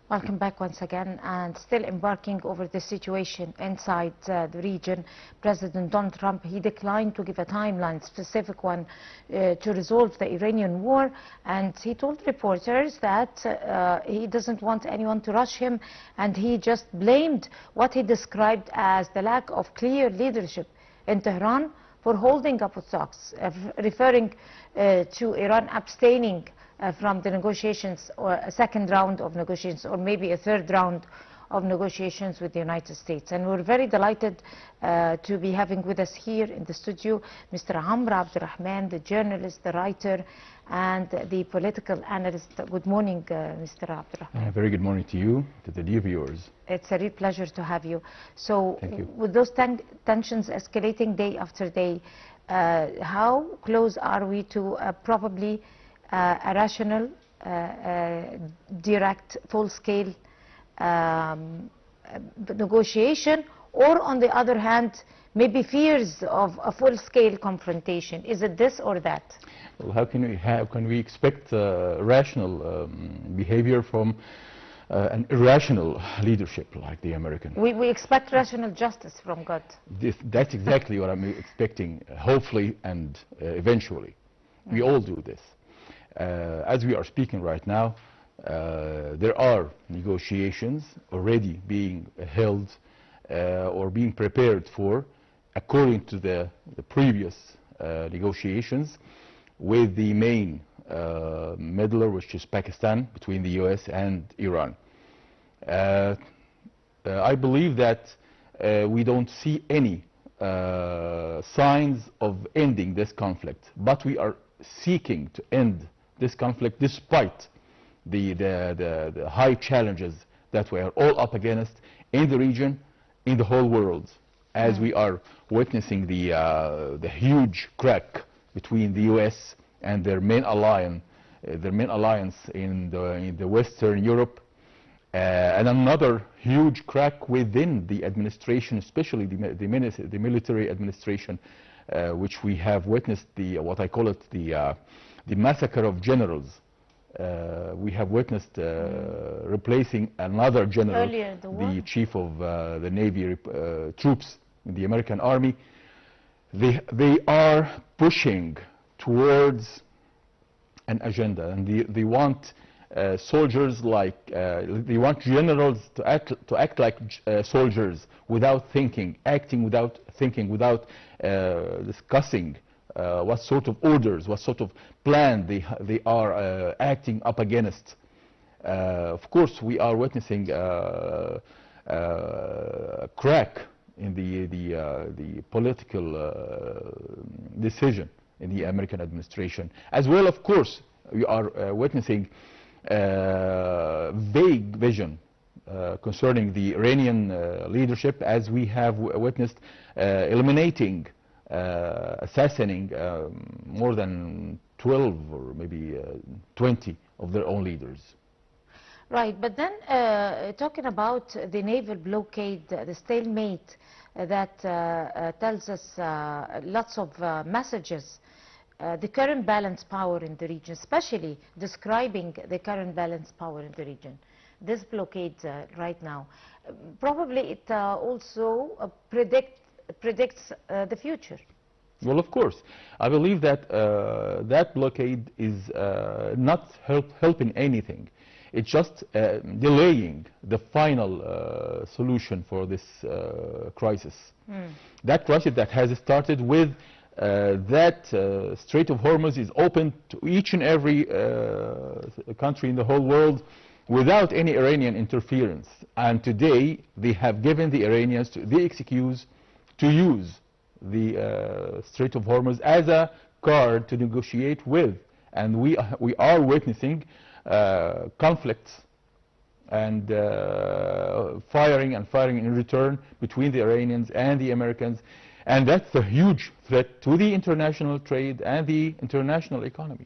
Welcome back once again, and still embarking over the situation inside the region. President Donald Trump, he declined to give a timeline, specific one, to resolve the Iranian war, and he told reporters that he doesn't want anyone to rush him, and he just blamed what he described as the lack of clear leadership in Tehran for holding up with talks, referring to Iran abstaining from the negotiations, or a second round of negotiations, or maybe a third round of negotiations with the United States. And we're very delighted to be having with us here in the studio Mr. Rahman, the journalist, the writer, and the political analyst. Good morning, Mr. Rahman. Very good morning to you, to the dear viewers. It's a real pleasure to have you. So, Thank you. With those tensions escalating day after day, how close are we to probably a rational, direct, full-scale negotiation, or on the other hand, maybe fears of a full-scale confrontation? Is it this or that? Well, how can we expect rational behavior from an irrational leadership like the American? We expect rational justice from God. That's exactly what I'm expecting, hopefully and eventually. We all do this. As we are speaking right now, there are negotiations already being held or being prepared for, according to the previous negotiations, with the main meddler, which is Pakistan, between the US and Iran. I believe that we don't see any signs of ending this conflict, but we are seeking to end this conflict despite the high challenges that we are all up against in the region, in the whole world, as we are witnessing the huge crack between the U.S. and their main alliance in the Western Europe, and another huge crack within the administration, especially the military administration, which we have witnessed what I call it the massacre of generals. We have witnessed replacing another general, the chief of the Navy troops in the American Army. They are pushing towards an agenda, and they want soldiers like, they want generals to act like soldiers, without thinking, acting without thinking, without discussing what sort of orders, what sort of plan they are acting up against. Of course, we are witnessing a crack in the political decision in the American administration. As well, of course, we are witnessing vague vision concerning the Iranian leadership, as we have witnessed eliminating, assassinating more than 12 or maybe 20 of their own leaders. Right, but then talking about the naval blockade, the stalemate that tells us lots of messages, the current balance power in the region, especially describing the current balance power in the region. This blockade right now, probably it also predicts the future. Well, of course. I believe that that blockade is not helping anything. It's just delaying the final solution for this crisis. That crisis that has started with that Strait of Hormuz is open to each and every country in the whole world without any Iranian interference. And today they have given the Iranians the excuse to use the Strait of Hormuz as a card to negotiate with. And we are witnessing conflicts and firing in return between the Iranians and the Americans, and that's a huge threat to the international trade and the international economy.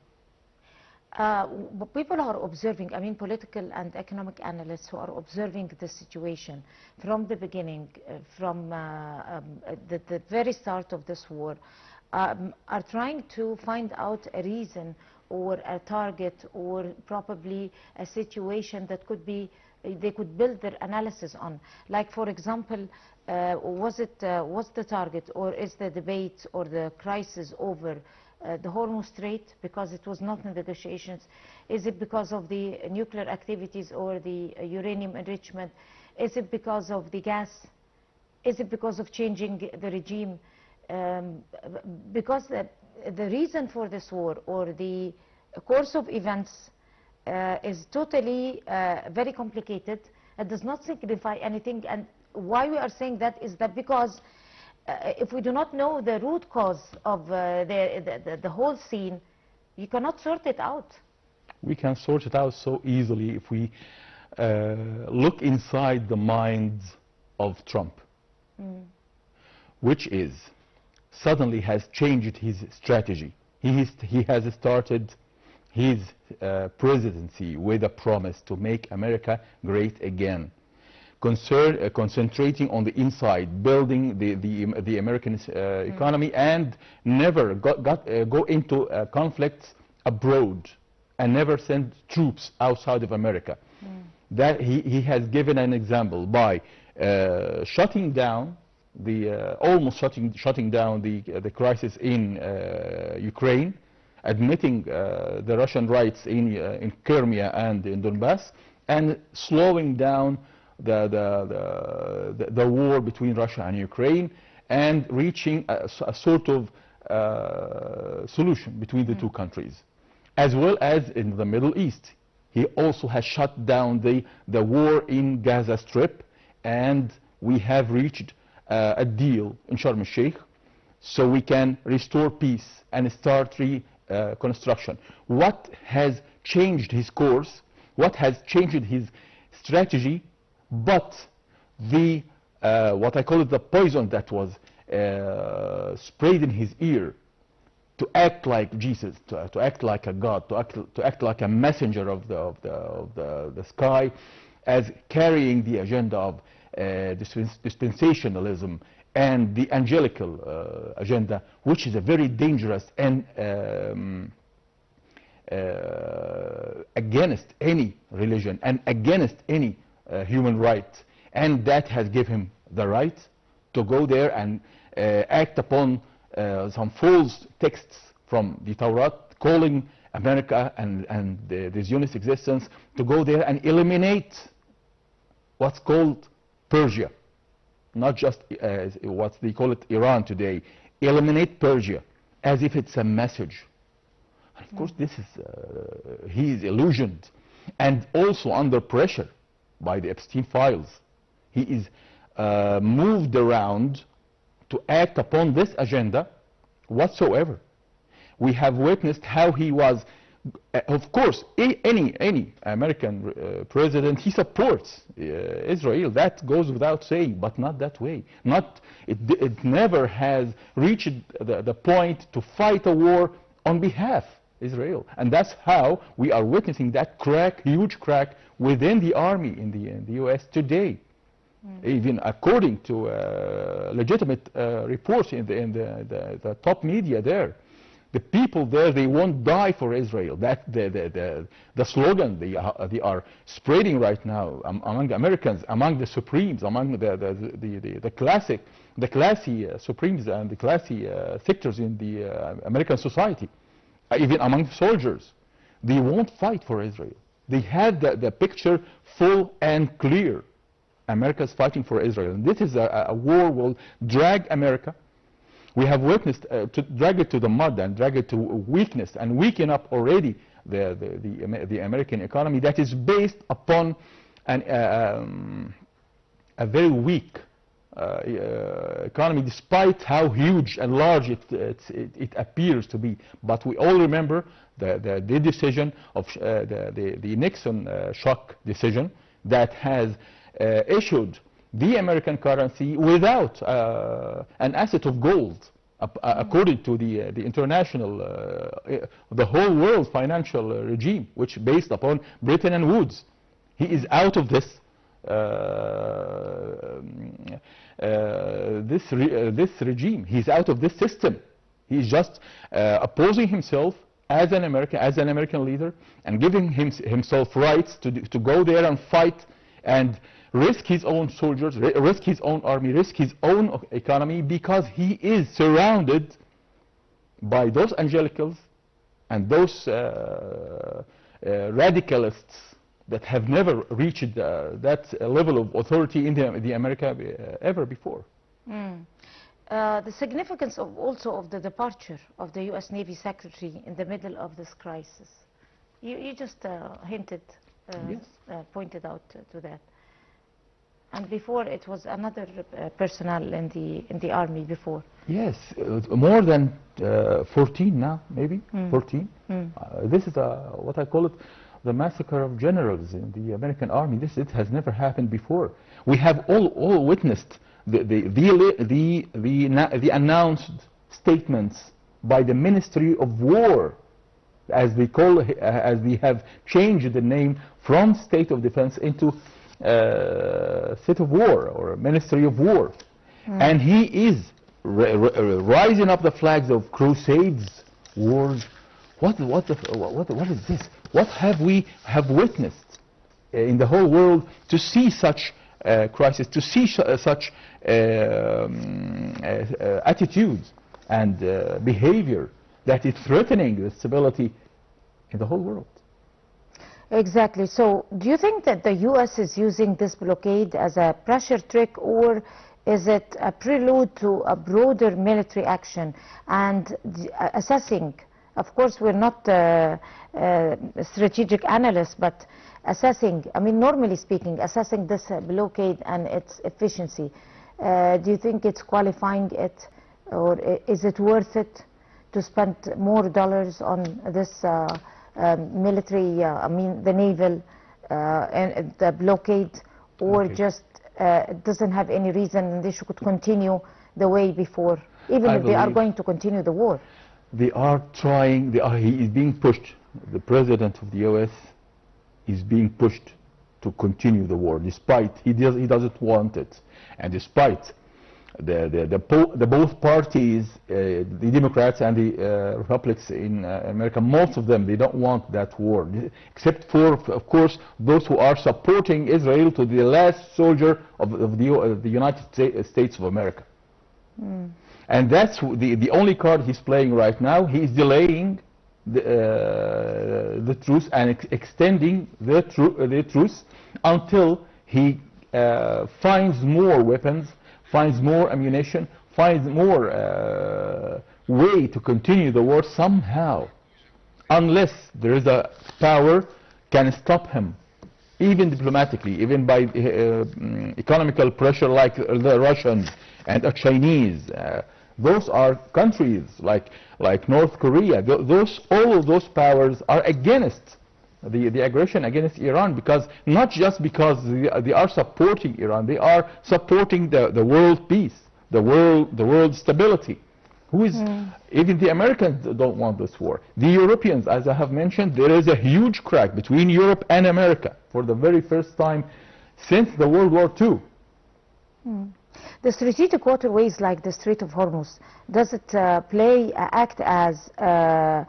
But people are observing, I mean political and economic analysts who are observing the situation from the beginning, from the very start of this war, are trying to find out a reason or a target or probably a situation that could be, they could build their analysis on. Like, for example, was the target, or is the debate or the crisis over the Hormuz Strait because it was not in negotiations? Is it because of the nuclear activities or the uranium enrichment? Is it because of the gas? Is it because of changing the regime? Because the reason for this war or the course of events is totally very complicated. It does not signify anything. And why we are saying that is that because if we do not know the root cause of the whole scene, you cannot sort it out. We can sort it out so easily if we look inside the minds of Trump, which is suddenly has changed his strategy. He has started his presidency with a promise to make America great again, concentrating on the inside, building the American economy, and never go into conflicts abroad, and never send troops outside of America. That he has given an example by shutting down almost shutting down the crisis in Ukraine, admitting the Russian rights in Crimea and in Donbass, and slowing down the war between Russia and Ukraine, and reaching a sort of solution between the two countries, as well as in the Middle East. He also has shut down the war in Gaza Strip, and we have reached a deal in Sharm el-Sheikh, so we can restore peace and start reconstruction. What has changed his course? What has changed his strategy? But the what I call it the poison that was sprayed in his ear, to act like Jesus, to act like a God, to act like a messenger of the sky, as carrying the agenda of dispensationalism and the angelical agenda, which is a very dangerous and against any religion and against any human right. And that has given him the right to go there and act upon some false texts from the Torah, calling America and the Zionist existence to go there and eliminate what's called Persia, not just what they call it Iran today. Eliminate Persia, as if it's a message. And of course, this is he is illusioned, and also under pressure by the Epstein files. He is moved around to act upon this agenda whatsoever. We have witnessed how he was, of course, any American president, he supports Israel. That goes without saying, but not that way. It never has reached the point to fight a war on behalf of Israel. And that's how we are witnessing that crack, huge crack, within the army in the U.S. today. Even according to legitimate reports in the top media there, the people there, they won't die for Israel. That the slogan they are spreading right now among Americans, among the Supremes, among the classy Supremes and the classy sectors in the American society, even among soldiers, they won't fight for Israel. They had the picture full and clear. America's fighting for Israel, and this is a war will drag America. We have witnessed to drag it to the mud and drag it to weakness and weaken up already the American economy that is based upon a very weak economy, despite how huge and large it appears to be. But we all remember the decision of the Nixon shock decision that has issued the American currency without an asset of gold, according to the international, the whole world financial regime, which based upon Bretton and Woods. He is out of this this regime. He's out of this system. He's just opposing himself as an American leader, and giving himself rights to go there and fight and risk his own soldiers, risk his own army, risk his own economy, because he is surrounded by those evangelicals and those radicalists that have never reached that level of authority in the America ever before. The significance also of the departure of the U.S. Navy Secretary in the middle of this crisis. You just hinted, Yes. pointed out to that. And before it was another personnel in the army before. Yes, more than 14 now, maybe 14. This is what I call it, the massacre of generals in the American army. It has never happened before. We have all witnessed the announced statements by the Ministry of War, as we have changed the name from State of Defense into State of War or Ministry of War, and he is rising up the flags of crusades, wars. What is this? What have we witnessed in the whole world to see such crisis, to see such attitudes and behavior that is threatening the stability in the whole world? Exactly. So do you think that the U.S. is using this blockade as a pressure trick, or is it a prelude to a broader military action and assessing? Of course, we're not strategic analysts, but assessing, I mean, normally speaking, assessing this blockade and its efficiency. Do you think it's qualifying it, or is it worth it to spend more dollars on this military, I mean, the naval and the blockade, or just it doesn't have any reason and they should continue the way before, even if they are going to continue the war? They are trying, he is being pushed. The president of the U.S. is being pushed to continue the war, despite he doesn't want it, and despite the both parties, the Democrats and the Republicans in America, most of them, they don't want that war, except for, of course, those who are supporting Israel to the last soldier of the United States of America. And that's the only card he's playing right now. He is delaying the truce and extending the truce until he finds more weapons, finds more ammunition, finds more way to continue the war somehow, unless there is a power can stop him, even diplomatically, even by economical pressure, like the Russians and the Chinese. Those are countries like North Korea. All of those powers are against the aggression against Iran, because not just because they are supporting Iran, they are supporting the world peace, the world stability. Even the Americans don't want this war. The Europeans, as I have mentioned, there is a huge crack between Europe and America for the very first time since the World War II. The strategic waterways like the Strait of Hormuz, does it act as a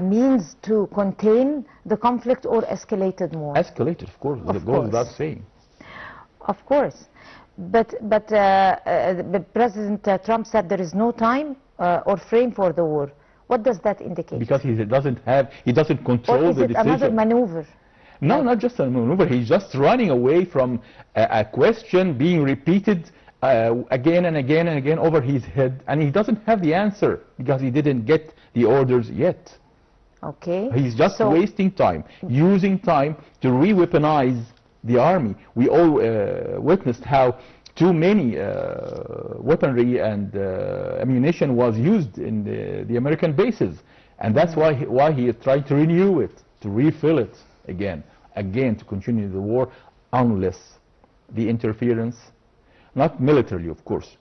means to contain the conflict, or escalated more? Escalated, of course. It goes without saying. Of course. But President Trump said there is no time or frame for the war. What does that indicate? Because he doesn't control the decision. Or is it another maneuver? No, not just a maneuver. He's just running away from a question being repeated again and again and again over his head, and he doesn't have the answer because he didn't get the orders yet. Okay. He's just wasting time, using time to re-weaponize the army. We all witnessed how too many weaponry and ammunition was used in the American bases, and that's why he is trying to renew it, to refill it again, to continue the war, unless the interference, not militarily, of course,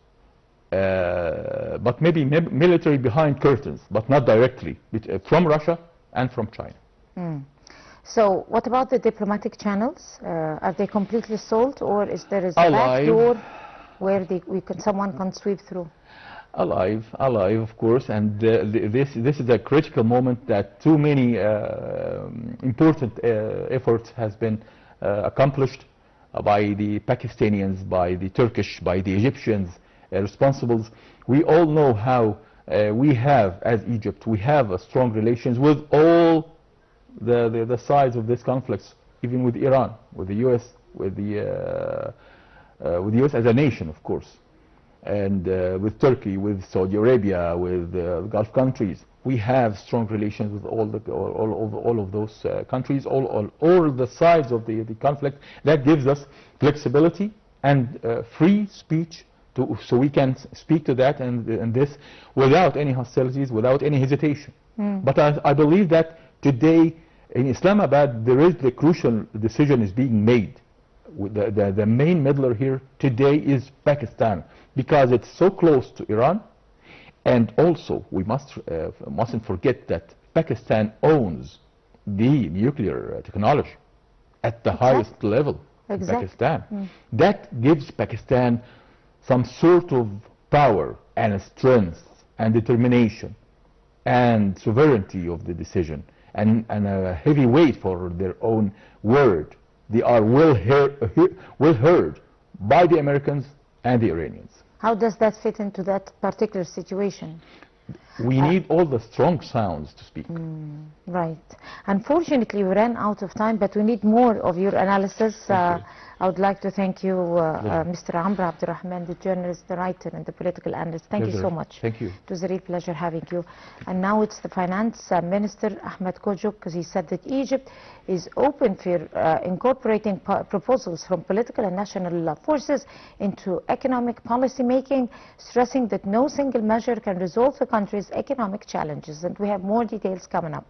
but maybe military behind curtains, but not directly, from Russia and from China. So what about the diplomatic channels? Are they completely stalled, or is there a back door where someone can sweep through? Alive, of course, and this is a critical moment that too many important efforts has been accomplished by the Pakistanis, by the Turkish, by the Egyptians responsibles. We all know how we have, as Egypt, we have a strong relations with all the sides of this conflict, even with Iran, with the U.S., with the U.S. as a nation, of course, and with Turkey, with Saudi Arabia, with the Gulf countries. We have strong relations with all of those countries, all the sides of the conflict. That gives us flexibility and free speech so we can speak to that and this without any hostilities, without any hesitation. But I believe that today in Islamabad there is the crucial decision is being made. The main meddler here today is Pakistan, because it's so close to Iran, and also we mustn't forget that Pakistan owns the nuclear technology at the highest level in Pakistan. That gives Pakistan some sort of power and strength and determination and sovereignty of the decision and a heavy weight for their own word. They are well heard by the Americans and the Iranians. How does that fit into that particular situation? We need all the strong sounds to speak. Right. Unfortunately, we ran out of time, but we need more of your analysis. I would like to thank you, Mr. Abdel Rahman, the journalist, the writer, and the political analyst. Thank you so much. Thank you. It was a real pleasure having you. And now it's the Finance Minister, Ahmed Kojuk, because he said that Egypt is open for incorporating proposals from political and national forces into economic policy making, stressing that no single measure can resolve the country's economic challenges. And we have more details coming up.